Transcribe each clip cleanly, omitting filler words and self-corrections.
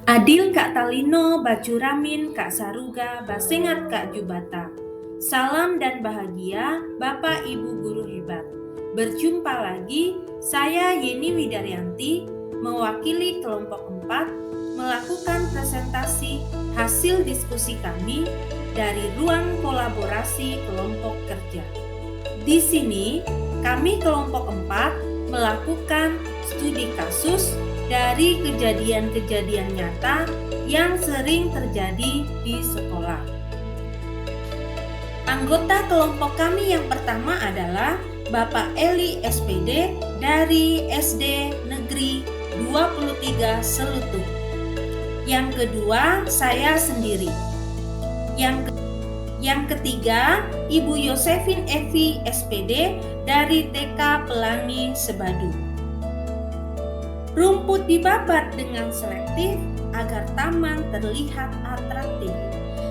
Adil Kak Talino, Bacuramin, Kak Saruga, Basengat Kak Jubata. Salam dan bahagia Bapak Ibu Guru hebat. Berjumpa lagi, saya Yeni Widaryanti, mewakili kelompok 4, melakukan presentasi hasil diskusi kami dari ruang kolaborasi kelompok kerja. Di sini, kami kelompok 4 melakukan studi kasus dari kejadian-kejadian nyata yang sering terjadi di sekolah. Anggota kelompok kami yang pertama adalah Bapak Eli SPD dari SD Negeri 23 Selutuh. Yang kedua, saya sendiri. Yang ketiga, Ibu Yosefin Evi SPD dari TK Pelangi Sebadu. Rumput dibabat dengan selektif agar taman terlihat atraktif.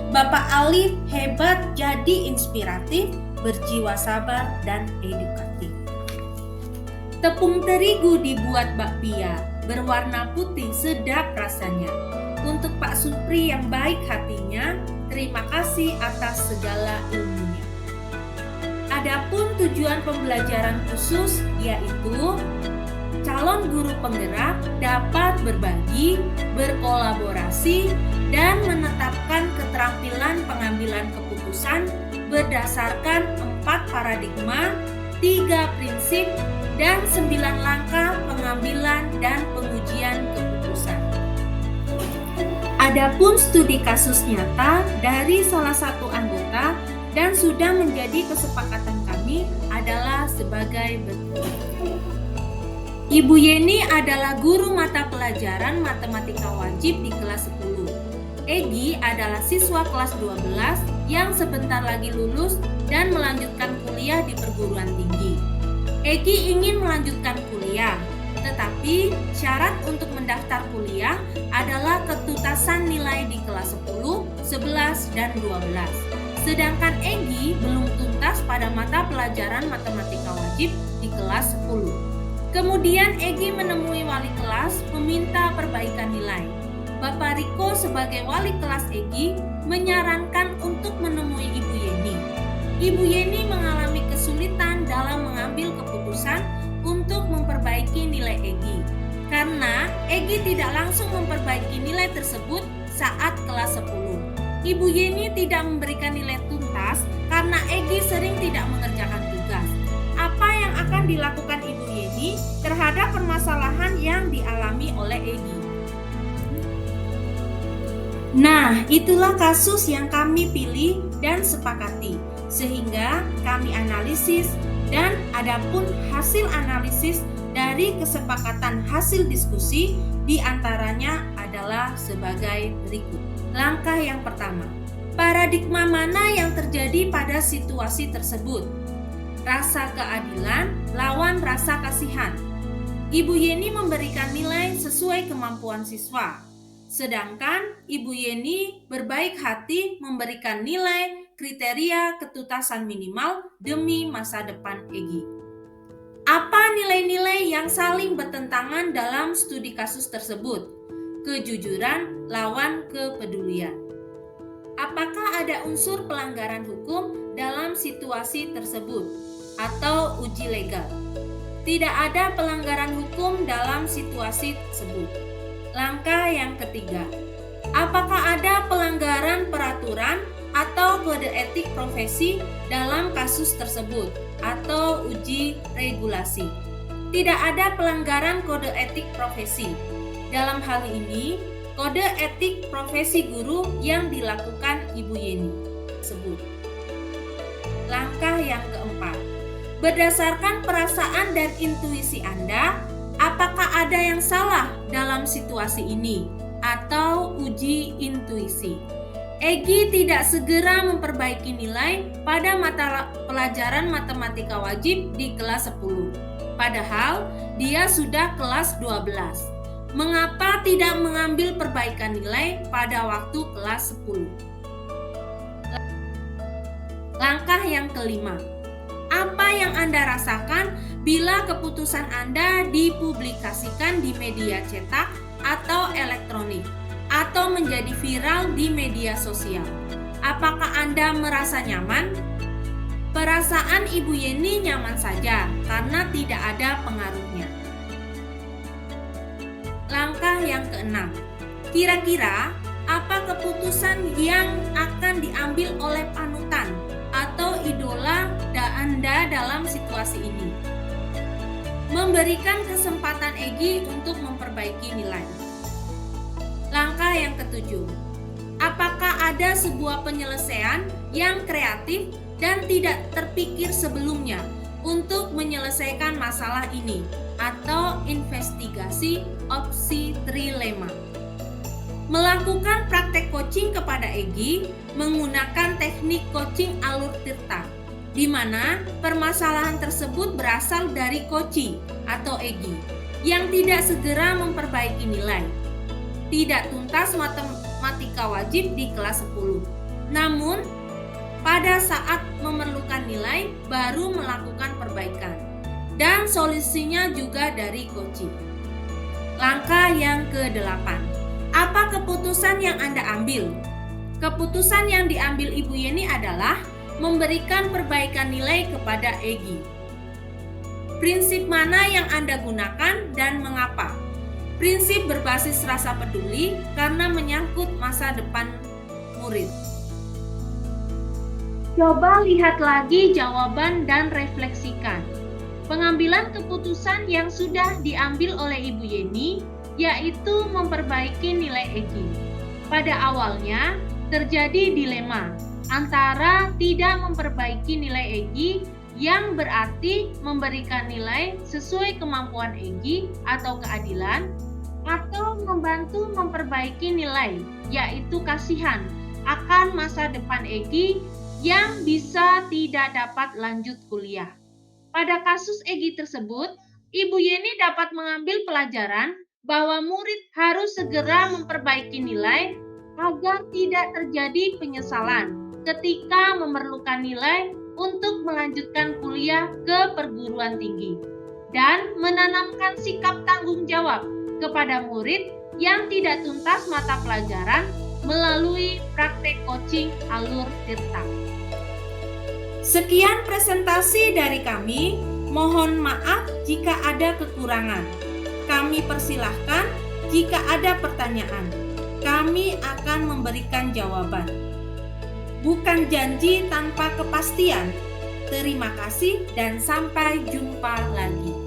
Bapak Alif hebat jadi inspiratif, berjiwa sabar dan edukatif. Tepung terigu dibuat bakpia, berwarna putih sedap rasanya. Untuk Pak Supri yang baik hatinya, terima kasih atas segala ilmunya. Adapun tujuan pembelajaran khusus yaitu calon guru penggerak dapat berbagi, berkolaborasi, dan menetapkan keterampilan pengambilan keputusan berdasarkan 4 paradigma, 3 prinsip, dan 9 langkah pengambilan dan pengujian keputusan. Adapun studi kasus nyata dari salah satu anggota dan sudah menjadi kesepakatan kami adalah sebagai berikut. Ibu Yeni adalah guru mata pelajaran matematika wajib di kelas 10. Egi adalah siswa kelas 12 yang sebentar lagi lulus dan melanjutkan kuliah di perguruan tinggi. Egi ingin melanjutkan kuliah, tetapi syarat untuk mendaftar kuliah adalah ketutasan nilai di kelas 10, 11, dan 12. Sedangkan Egi belum tuntas pada mata pelajaran matematika wajib di kelas 10. Kemudian Egi menemui wali kelas meminta perbaikan nilai. Bapak Riko sebagai wali kelas Egi menyarankan untuk menemui Ibu Yeni. Ibu Yeni mengalami kesulitan dalam mengambil keputusan untuk memperbaiki nilai Egi. Karena Egi tidak langsung memperbaiki nilai tersebut saat kelas 10. Ibu Yeni tidak memberikan nilai tuntas karena Egi sering tidak mengerjakan tugas. Apa yang akan dilakukan Ibu Yeni terhadap permasalahan yang dialami oleh Egi? Nah, itulah kasus yang kami pilih dan sepakati, sehingga kami analisis dan adapun hasil analisis dari kesepakatan hasil diskusi diantaranya adalah sebagai berikut. Langkah yang pertama, paradigma mana yang terjadi pada situasi tersebut? Rasa keadilan lawan rasa kasihan. Ibu Yeni memberikan nilai sesuai kemampuan siswa. Sedangkan Ibu Yeni berbaik hati memberikan nilai kriteria ketutasan minimal demi masa depan Egi. Apa nilai-nilai yang saling bertentangan dalam studi kasus tersebut? Kejujuran lawan kepedulian. Apakah ada unsur pelanggaran hukum dalam situasi tersebut atau uji legal? Tidak ada pelanggaran hukum dalam situasi tersebut. Langkah yang ketiga, apakah ada pelanggaran peraturan atau kode etik profesi dalam kasus tersebut atau uji regulasi? Tidak ada pelanggaran kode etik profesi. Dalam hal ini, kode etik profesi guru yang dilakukan Ibu Yeni tersebut. Langkah yang keempat, berdasarkan perasaan dan intuisi Anda, apakah ada yang salah dalam situasi ini atau uji intuisi? Egi tidak segera memperbaiki nilai pada mata pelajaran matematika wajib di kelas 10. Padahal dia sudah kelas 12. Mengapa tidak mengambil perbaikan nilai pada waktu kelas 10? Langkah yang kelima, apa yang Anda rasakan bila keputusan Anda dipublikasikan di media cetak atau elektronik? atau menjadi viral di media sosial. Apakah Anda merasa nyaman? Perasaan Ibu Yeni nyaman saja karena tidak ada pengaruhnya. Langkah yang keenam, kira-kira apa keputusan yang akan diambil oleh panutan atau idola Anda dalam situasi ini? Memberikan kesempatan Egy untuk memperbaiki nilai. Langkah yang ketujuh, apakah ada sebuah penyelesaian yang kreatif dan tidak terpikir sebelumnya untuk menyelesaikan masalah ini atau investigasi opsi trilema? Melakukan praktek coaching kepada Egy menggunakan teknik coaching alur tirta, di mana permasalahan tersebut berasal dari Koci atau Egy yang tidak segera memperbaiki nilai. Tidak tuntas matematika wajib di kelas 10. Namun, pada saat memerlukan nilai baru melakukan perbaikan. Dan solusinya juga dari Koci. Langkah yang ke-8. Apa keputusan yang Anda ambil? Keputusan yang diambil Ibu Yeni adalah memberikan perbaikan nilai kepada Egy. Prinsip mana yang Anda gunakan dan mengapa? Prinsip berbasis rasa peduli karena menyangkut masa depan murid. Coba lihat lagi jawaban dan refleksikan. Pengambilan keputusan yang sudah diambil oleh Ibu Yeni yaitu memperbaiki nilai Egy. Pada awalnya terjadi dilema antara tidak memperbaiki nilai Egy yang berarti memberikan nilai sesuai kemampuan Egy atau keadilan, atau membantu memperbaiki nilai yaitu kasihan akan masa depan Egy yang bisa tidak dapat lanjut kuliah. Pada kasus Egy tersebut, Ibu Yeni dapat mengambil pelajaran bahwa murid harus segera memperbaiki nilai agar tidak terjadi penyesalan ketika memerlukan nilai untuk melanjutkan kuliah ke perguruan tinggi, dan menanamkan sikap tanggung jawab kepada murid yang tidak tuntas mata pelajaran melalui praktek coaching alur tirta. Sekian presentasi dari kami. Mohon maaf jika ada kekurangan. Kami persilahkan jika ada pertanyaan. Kami akan memberikan jawaban. Bukan janji tanpa kepastian. Terima kasih dan sampai jumpa lagi.